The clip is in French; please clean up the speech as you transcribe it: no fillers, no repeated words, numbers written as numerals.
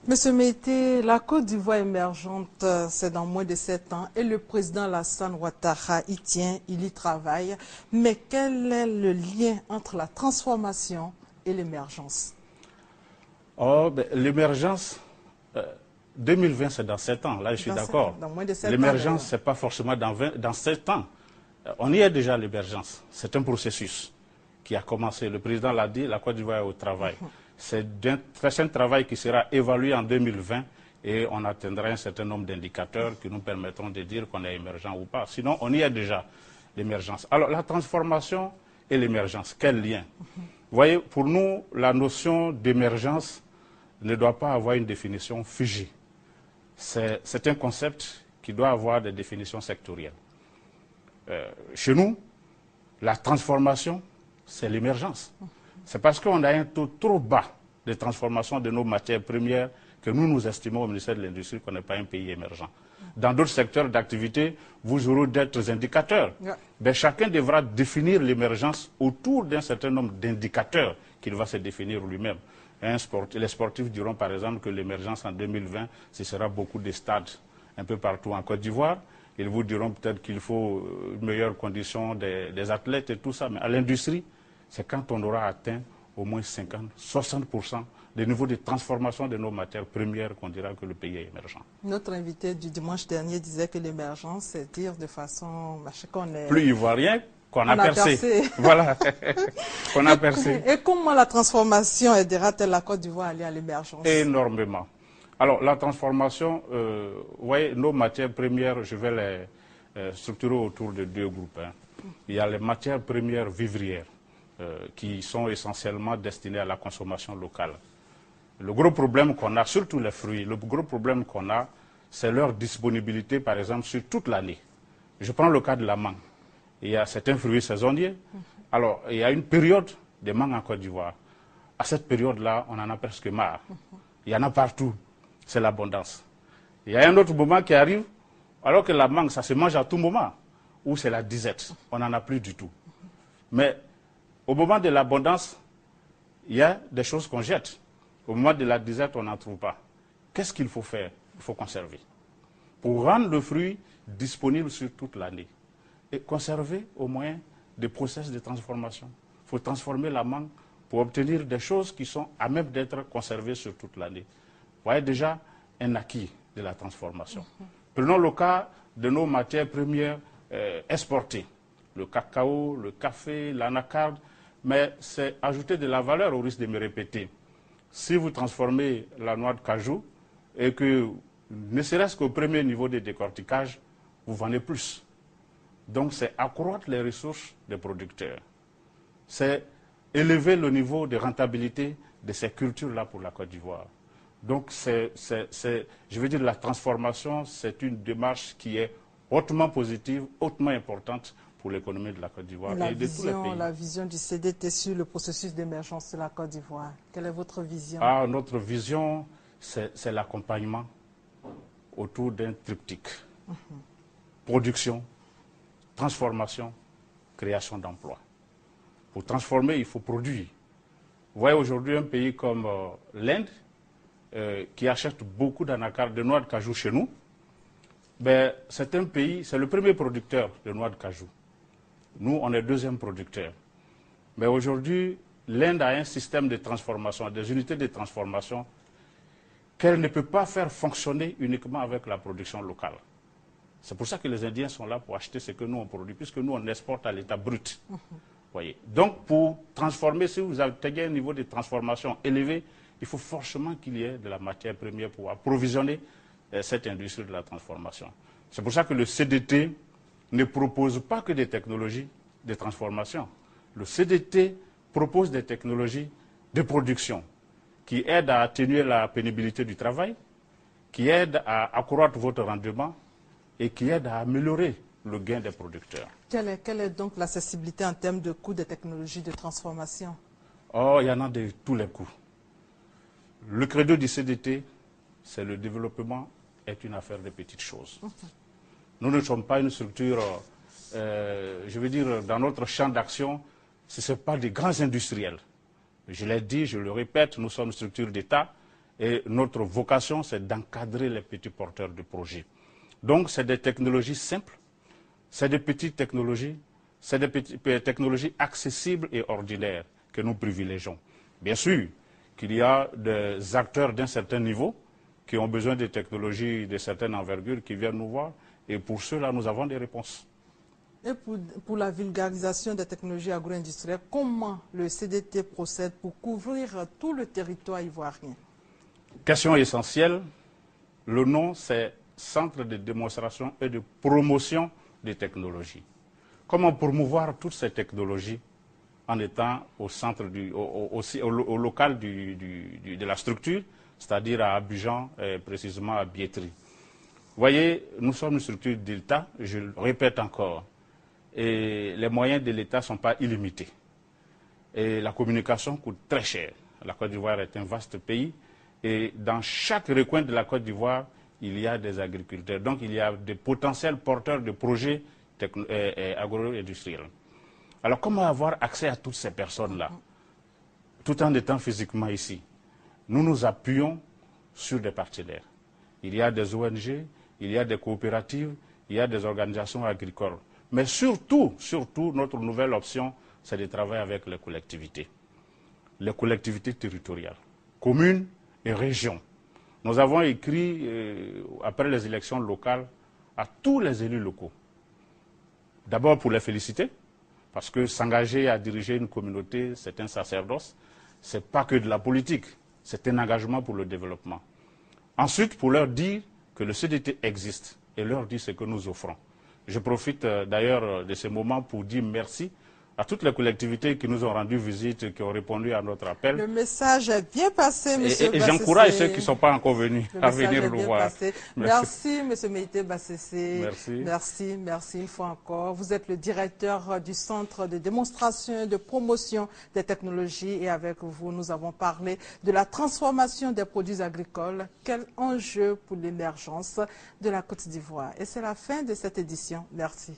Monsieur Meïté, la Côte d'Ivoire émergente, c'est dans moins de 7 ans et le président Alassane Ouattara y tient, il y travaille. Mais quel est le lien entre la transformation et l'émergence? L'émergence, 2020 c'est dans 7 ans, là je suis d'accord. Dans moins de 7 ans. L'émergence, c'est pas forcément dans 7 ans. On y est déjà l'émergence, c'est un processus qui a commencé. Le président l'a dit, la Côte d'Ivoire est au travail. C'est un travail qui sera évalué en 2020 et on atteindra un certain nombre d'indicateurs qui nous permettront de dire qu'on est émergent ou pas. Sinon, on y est déjà, l'émergence. Alors, la transformation et l'émergence, quel lien? Vous voyez, pour nous, la notion d'émergence ne doit pas avoir une définition figée. C'est un concept qui doit avoir des définitions sectorielles. Chez nous, la transformation, c'est l'émergence. C'est parce qu'on a un taux trop bas de transformation de nos matières premières que nous estimons au ministère de l'Industrie qu'on n'est pas un pays émergent. Dans d'autres secteurs d'activité, vous aurez d'autres indicateurs. Mais chacun devra définir l'émergence autour d'un certain nombre d'indicateurs qu'il va se définir lui-même. Les sportifs diront par exemple que l'émergence en 2020, ce sera beaucoup de stades un peu partout en Côte d'Ivoire. Ils vous diront peut-être qu'il faut une meilleure condition des athlètes et tout ça. Mais à l'industrie, c'est quand on aura atteint au moins 50-60% des niveaux de transformation de nos matières premières qu'on dira que le pays est émergent. Notre invité du dimanche dernier disait que l'émergence, c'est dire de façon... qu'on est... Plus ivoirien qu'on a percé. Voilà, qu'on a percé. Et comment la transformation aidera-t-elle la Côte d'Ivoire à aller à l'émergence? Énormément. Alors, la transformation, vous voyez, nos matières premières, je vais les structurer autour de deux groupes. Il y a les matières premières vivrières, qui sont essentiellement destinées à la consommation locale. Le gros problème qu'on a, surtout les fruits, le gros problème qu'on a, c'est leur disponibilité, par exemple, sur toute l'année. Je prends le cas de la mangue. Il y a certains fruits saisonniers. Alors, il y a une période de mangue en Côte d'Ivoire. À cette période-là, on en a presque marre. Il y en a partout. C'est l'abondance. Il y a un autre moment qui arrive, alors que la mangue, ça se mange à tout moment, où c'est la disette. On n'en a plus du tout. Mais au moment de l'abondance, il y a des choses qu'on jette. Au moment de la disette, on n'en trouve pas. Qu'est-ce qu'il faut faire? Il faut conserver. Pour rendre le fruit disponible sur toute l'année. Et conserver au moyen des process de transformation. Il faut transformer la mangue pour obtenir des choses qui sont à même d'être conservées sur toute l'année. Vous voyez déjà un acquis de la transformation. Prenons le cas de nos matières premières exportées. Le cacao, le café, l'anacarde, mais c'est ajouter de la valeur au risque de me répéter. Si vous transformez la noix de cajou et que, ne serait-ce qu'au premier niveau de décortiquage, vous vendez plus. Donc c'est accroître les ressources des producteurs. C'est élever le niveau de rentabilité de ces cultures-là pour la Côte d'Ivoire. Donc je veux dire, la transformation, c'est une démarche qui est hautement positive, hautement importante pour l'économie de la Côte d'Ivoire et de tous les pays. La vision du CDT sur le processus d'émergence de la Côte d'Ivoire, quelle est votre vision? Notre vision, c'est l'accompagnement autour d'un triptyque. Production, transformation, création d'emplois. Pour transformer, il faut produire. Vous voyez aujourd'hui un pays comme l'Inde, qui achète beaucoup d'anacarde, de noix de cajou chez nous. Ben, c'est un pays, c'est le premier producteur de noix de cajou. Nous, on est deuxième producteur. Mais aujourd'hui, l'Inde a un système de transformation, des unités de transformation qu'elle ne peut pas faire fonctionner uniquement avec la production locale. C'est pour ça que les Indiens sont là pour acheter ce que nous on produit, puisque nous on exporte à l'état brut. Voyez. Donc pour transformer, si vous atteignez un niveau de transformation élevé, il faut forcément qu'il y ait de la matière première pour approvisionner cette industrie de la transformation. C'est pour ça que le CDT ne propose pas que des technologies de transformation. Le CDT propose des technologies de production qui aident à atténuer la pénibilité du travail, qui aident à accroître votre rendement et qui aident à améliorer le gain des producteurs. Quelle est donc l'accessibilité en termes de coûts des technologies de transformation? Il y en a de tous les coûts. Le credo du CDT, c'est le développement est une affaire de petites choses. Nous ne sommes pas une structure, je veux dire, dans notre champ d'action, ce ne sont pas des grands industriels. Je l'ai dit, je le répète, nous sommes une structure d'État Et notre vocation, c'est d'encadrer les petits porteurs de projets. Donc, c'est des technologies simples, c'est des petites technologies, c'est des technologies accessibles et ordinaires que nous privilégions. Bien sûr qu'il y a des acteurs d'un certain niveau qui ont besoin de technologies de certaine envergure qui viennent nous voir, et pour cela, nous avons des réponses. Et pour la vulgarisation des technologies agro-industrielles, comment le CDT procède pour couvrir tout le territoire ivoirien? Question essentielle, le nom c'est Centre de démonstration et de promotion des technologies. Comment promouvoir toutes ces technologies en étant au centre au local de la structure, c'est-à-dire à Abidjan, et précisément à Biétry. Vous voyez, nous sommes une structure d'État, je le répète encore, et les moyens de l'État ne sont pas illimités. Et la communication coûte très cher. La Côte d'Ivoire est un vaste pays, et dans chaque recoin de la Côte d'Ivoire, il y a des agriculteurs. Donc il y a des potentiels porteurs de projets agro-industriels. Alors comment avoir accès à toutes ces personnes-là, tout en étant physiquement ici? Nous nous appuyons sur des partenaires. Il y a des ONG, il y a des coopératives, il y a des organisations agricoles. Mais surtout, notre nouvelle option, c'est de travailler avec les collectivités territoriales, communes et régions. Nous avons écrit, après les élections locales, à tous les élus locaux. D'abord pour les féliciter, parce que s'engager à diriger une communauté, c'est un sacerdoce. Ce n'est pas que de la politique, c'est un engagement pour le développement. Ensuite, pour leur dire que le CDT existe et leur dire ce que nous offrons. Je profite d'ailleurs de ce moment pour dire merci à toutes les collectivités qui nous ont rendu visite, qui ont répondu à notre appel. Le message est bien passé, M. Bassessé. Et j'encourage ceux qui ne sont pas encore venus à venir nous voir. Merci, M. Meïté Bassessé. Merci. Merci une fois encore. Vous êtes le directeur du Centre de démonstration et de promotion des technologies et avec vous, nous avons parlé de la transformation des produits agricoles. Quel enjeu pour l'émergence de la Côte d'Ivoire. Et c'est la fin de cette édition. Merci.